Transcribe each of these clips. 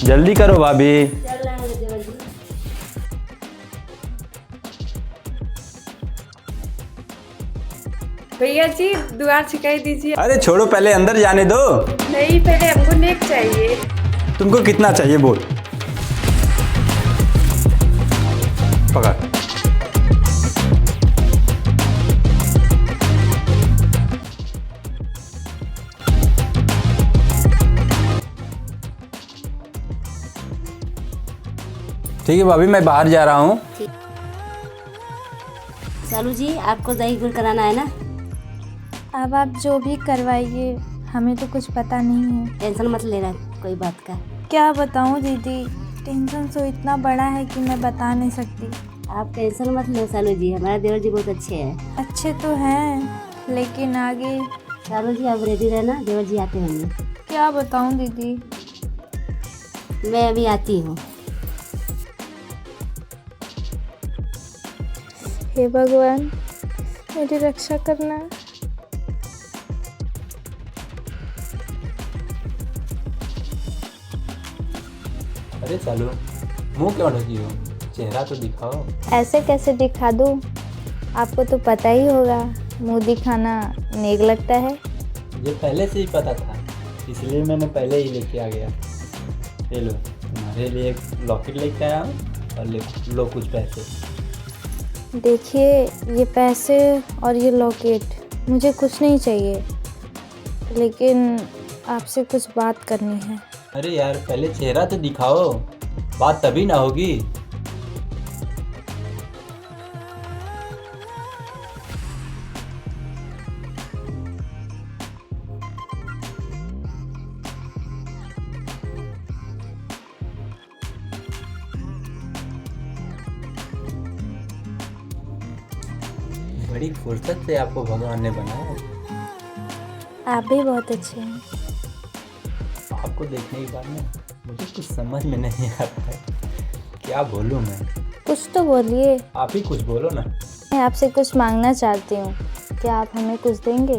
जल्दी करो भाभी। चल रहा है देवर जी। भैया जी द्वार छिकाई दीजिए। अरे छोड़ो, पहले अंदर जाने दो। नहीं, पहले हमको नेक चाहिए। तुमको कितना चाहिए बोल। पकड़। ठीक है भाभी, मैं बाहर जा रहा हूँ। सालू जी आपको दही गुड़ कराना है ना? अब आप जो भी करवाइए, हमें तो कुछ पता नहीं है। टेंशन मत लेना कोई बात का। क्या बताऊँ दीदी, टेंशन तो इतना बड़ा है कि मैं बता नहीं सकती। आप टेंशन मत लो सालू जी, हमारे देवर जी बहुत अच्छे हैं। अच्छे तो हैं, लेकिन आगे सालू जी आप रेडी रहना, देवर जी आते होंगे। क्या बताऊँ दीदी। मैं अभी आती हूँ। हे भगवान, मेरी रक्षा करना। अरे सालू, मुंह क्यों ढकी हो? चेहरा तो दिखाओ। ऐसे कैसे दिखा दूँ? आपको तो पता ही होगा, मुंह दिखाना नेक लगता है। ये पहले से ही पता था, इसलिए मैंने पहले ही लेके आ गया। ये लो, तुम्हारे लिए एक लॉकेट लेके आया हूँ और लो कुछ पैसे। देखिए, ये पैसे और ये लॉकेट मुझे कुछ नहीं चाहिए, लेकिन आपसे कुछ बात करनी है। अरे यार, पहले चेहरा तो दिखाओ, बात तभी ना होगी। बड़ी फुर्सत से आपको भगवान ने बनाया। आप भी बहुत अच्छे हैं। आपको देखने के बाद ना मुझे कुछ समझ में नहीं आता है, क्या बोलूँ मैं। कुछ तो बोलिए। आप ही कुछ बोलो ना। मैं आपसे कुछ मांगना चाहती हूँ, क्या आप हमें कुछ देंगे?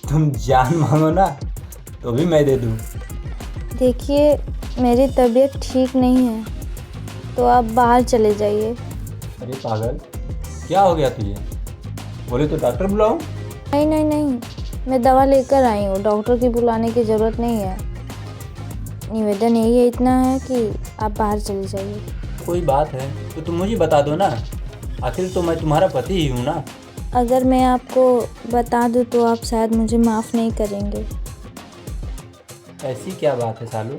तुम जान मांगो ना तो भी मैं दे दूँ। देखिए, मेरी तबीयत ठीक नहीं है, तो आप बाहर चले जाइए। अरे पागल, क्या हो गया तुझे? बोले तो डॉक्टर बुलाऊं? नहीं नहीं नहीं, मैं दवा लेकर आई हूँ, डॉक्टर की बुलाने की ज़रूरत नहीं है। निवेदन यही है, इतना है कि आप बाहर चले जाइए। कोई बात है तो तुम मुझे बता दो ना, आखिर तो मैं तुम्हारा पति ही हूँ ना। अगर मैं आपको बता दूँ तो आप शायद मुझे माफ़ नहीं करेंगे। ऐसी क्या बात है सालू?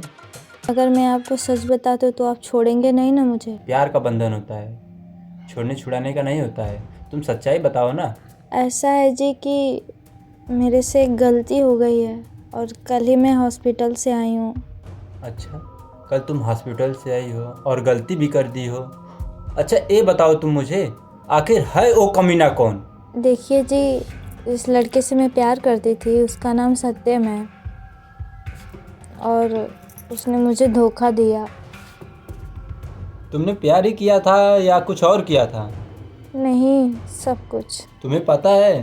अगर मैं आपको सच बता दूँ तो आप छोड़ेंगे नहीं ना मुझे? प्यार का बंधन होता है, छोड़ने छुड़ाने का नहीं होता है। तुम सच्चाई बताओ ना। ऐसा है जी कि मेरे से एक गलती हो गई है और कल ही मैं हॉस्पिटल से आई हूँ। अच्छा, कल तुम हॉस्पिटल से आई हो और गलती भी कर दी हो। अच्छा ये बताओ तुम मुझे, आखिर है वो कमीना कौन? देखिए जी, इस लड़के से मैं प्यार करती थी, उसका नाम सत्यम है, और उसने मुझे धोखा दिया। तुमने प्यार ही किया था या कुछ और किया था? नहीं, सब कुछ। तुम्हें पता है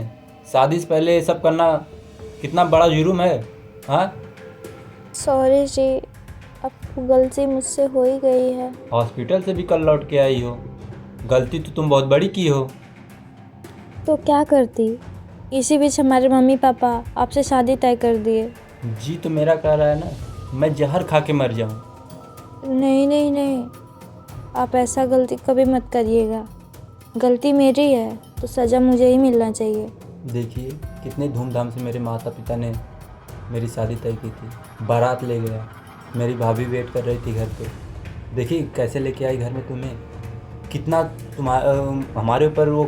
शादी से पहले ये सब करना कितना बड़ा जुर्म है? हाँ, सॉरी जी, अब गलती मुझसे हो ही गई है। हॉस्पिटल से भी कल लौट के आई हो, गलती तो तुम बहुत बड़ी की हो। तो क्या करती? इसी बीच हमारे मम्मी पापा आपसे शादी तय कर दिए। जी तो मेरा कह रहा है ना, मैं जहर खा के मर जाऊं। नहीं नहीं नहीं, आप ऐसा गलती कभी मत करिएगा। गलती मेरी है तो सज़ा मुझे ही मिलना चाहिए। देखिए कितने धूमधाम से मेरे माता पिता ने मेरी शादी तय की थी, बारात ले गया, मेरी भाभी वेट कर रही थी घर पे। देखिए कैसे लेके आई घर में तुम्हें, कितना हमारे ऊपर वो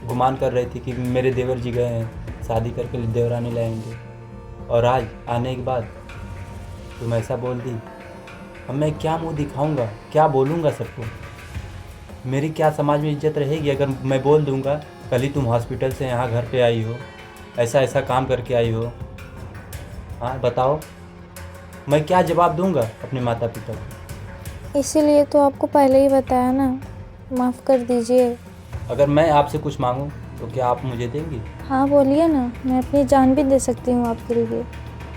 गुमान कर रही थी कि मेरे देवर जी गए हैं शादी करके देवरानी लाएंगे, और आज आने के बाद तुम ऐसा बोल दी। अब मैं क्या मुंह दिखाऊंगा, क्या बोलूँगा सबको? मेरी क्या समाज में इज्जत रहेगी अगर मैं बोल दूंगा कल ही तुम हॉस्पिटल से यहाँ घर पे आई हो, ऐसा ऐसा काम करके आई हो? हाँ बताओ, मैं क्या जवाब दूंगा अपने माता पिता को? इसीलिए तो आपको पहले ही बताया ना, माफ़ कर दीजिए। अगर मैं आपसे कुछ मांगूं तो क्या आप मुझे देंगी? हाँ बोलिए ना, मैं अपनी जान भी दे सकती हूँ आपके लिए।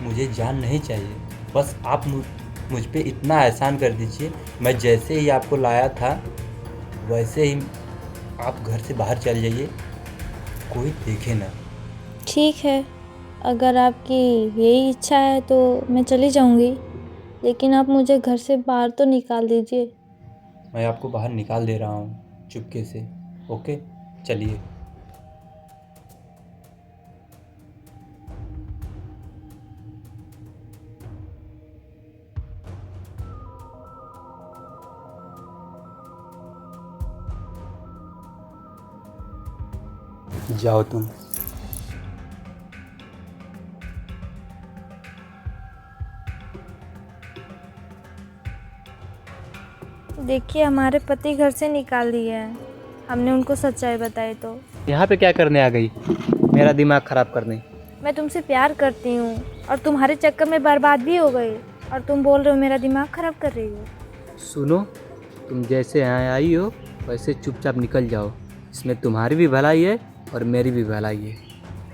मुझे जान नहीं चाहिए, बस आप मुझ पे इतना एहसान कर दीजिए, मैं जैसे ही आपको लाया था वैसे ही आप घर से बाहर चल जाइए, कोई देखे ना। ठीक है, अगर आपकी यही इच्छा है तो मैं चली जाऊंगी, लेकिन आप मुझे घर से बाहर तो निकाल दीजिए। मैं आपको बाहर निकाल दे रहा हूँ चुपके से। ओके, चलिए। जाओ तुम। देखिए, हमारे पति घर से निकाल दिए हैं, हमने उनको सच्चाई बताई तो। यहाँ पे क्या करने आ गई? मेरा दिमाग ख़राब करने। मैं तुमसे प्यार करती हूँ और तुम्हारे चक्कर में बर्बाद भी हो गई, और तुम बोल रहे हो मेरा दिमाग ख़राब कर रही हो। सुनो, तुम जैसे यहाँ आई हो वैसे चुपचाप निकल जाओ। इसमें तुम्हारी भी भलाई है और मेरी भी भलाई है।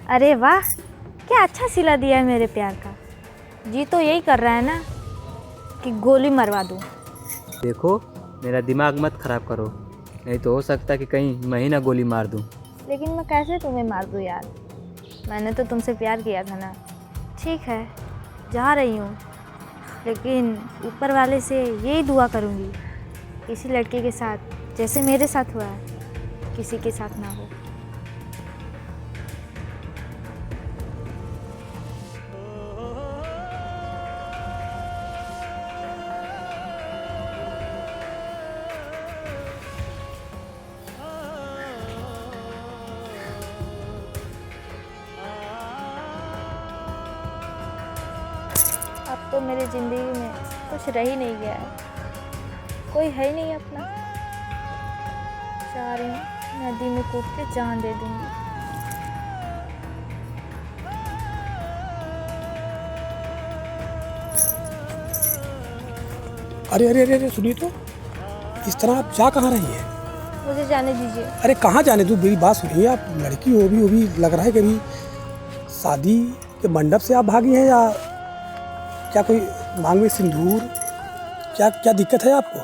अरे वाह, क्या अच्छा सिला दिया है मेरे प्यार का। जी तो यही कर रहा है ना कि गोली मरवा दूँ। देखो, मेरा दिमाग मत ख़राब करो, नहीं तो हो सकता कि कहीं मैं ही ना गोली मार दूँ। लेकिन मैं कैसे तुम्हें मार दूँ यार, मैंने तो तुमसे प्यार किया था ना। ठीक है, जा रही हूँ, लेकिन ऊपर वाले से यही दुआ करूँगी, किसी लड़के के साथ जैसे मेरे साथ हुआ है किसी के साथ ना हो। अब तो मेरी ज़िंदगी में कुछ रह ही नहीं गया है, कोई है ही नहीं अपना। चाह रही हूँ नदी में कूद के जान दे दूँगी। अरे अरे अरे अरे सुनिए तो, इस तरह आप जा कहाँ रही हैं? मुझे जाने दीजिए। अरे कहाँ जाने दूँ, मेरी बात सुनिए। आप लड़की हो भी लग रहा है कि अभी शादी के मंडप से आप भागी हैं, या क्या कोई मांग में सिंदूर, क्या क्या दिक्कत है आपको?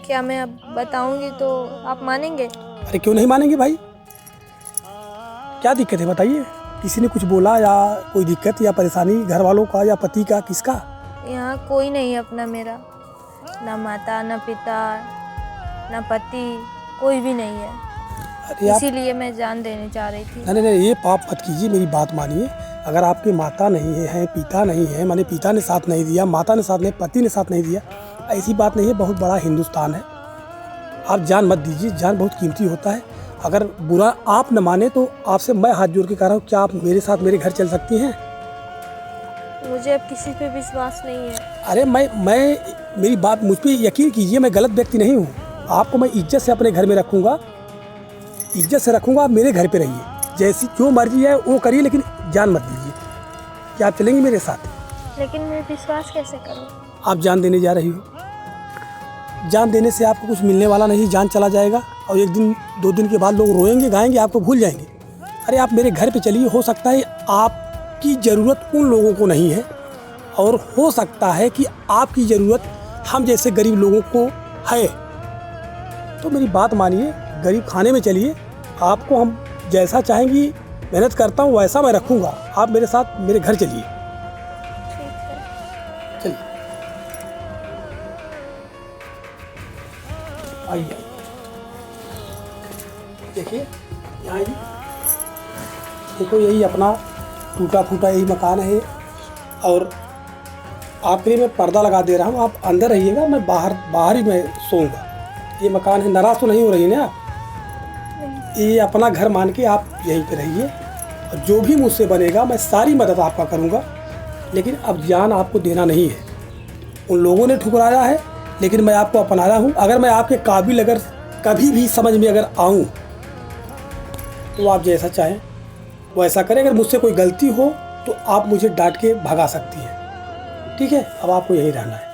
क्या मैं अब बताऊंगी तो आप मानेंगे? अरे क्यों नहीं मानेंगे भाई, क्या दिक्कत है बताइए। किसी ने कुछ बोला या कोई दिक्कत या परेशानी घर वालों का या पति का, किसका? यहाँ कोई नहीं है अपना मेरा, ना माता ना पिता ना पति, कोई भी नहीं है। अरे आप, इसीलिए मैं जान देने जा रही थी। नहीं नहीं, ये पाप मत कीजिए, मेरी बात मानिए। अगर आपकी माता नहीं है, पिता नहीं है, माने पिता ने साथ नहीं दिया, माता ने साथ नहीं, पति ने साथ नहीं दिया, ऐसी बात नहीं है। बहुत बड़ा हिंदुस्तान है, आप जान मत दीजिए, जान बहुत कीमती होता है। अगर बुरा आप न माने तो आपसे मैं हाथ जोड़ के कह रहा हूँ, क्या आप मेरे साथ मेरे घर चल सकती हैं? मुझे अब किसी पे विश्वास नहीं है। अरे मैं मेरी बात मुझ पर यकीन कीजिए, मैं गलत व्यक्ति नहीं हूँ। आपको मैं इज्जत से अपने घर में रखूँगा, इज्जत से रखूँगा। आप मेरे घर पे रहिए, जैसी जो मर्जी है वो करिए, लेकिन जान मत दीजिए। क्या आप चलेंगी मेरे साथ? लेकिन मैं विश्वास कैसे करूँ? आप जान देने जा रही हो, जान देने से आपको कुछ मिलने वाला नहीं, जान चला जाएगा और एक दिन 2 दिन के बाद लोग रोएंगे गाएंगे, आपको भूल जाएंगे। अरे आप मेरे घर पे चलिए, हो सकता है आपकी ज़रूरत उन लोगों को नहीं है, और हो सकता है कि आपकी ज़रूरत हम जैसे गरीब लोगों को है। तो मेरी बात मानिए, गरीब खाने में चलिए, आपको हम जैसा चाहेंगी मेहनत करता हूँ वैसा मैं रखूँगा। आप मेरे साथ मेरे घर चलिए। ठीक है। चलिए आइए, देखिए यहाँ आइए। देखो यही अपना टूटा फूटा यही मकान है, और आपके लिए मैं पर्दा लगा दे रहा हूँ, आप अंदर रहिएगा, मैं बाहर ही मैं सोऊंगा। ये मकान है, नाराज़ तो नहीं हो रही ना आप? ये अपना घर मान के आप यहीं पे रहिए, और जो भी मुझसे बनेगा मैं सारी मदद आपका करूँगा। लेकिन अब जान आपको देना नहीं है, उन लोगों ने ठुकराया है, लेकिन मैं आपको अपनाया हूँ। अगर मैं आपके काबिल अगर कभी भी समझ में अगर आऊँ तो आप जैसा चाहें वैसा करें। अगर मुझसे कोई गलती हो तो आप मुझे डांट के भगा सकती हैं, ठीक है? अब आपको यहीं रहना है।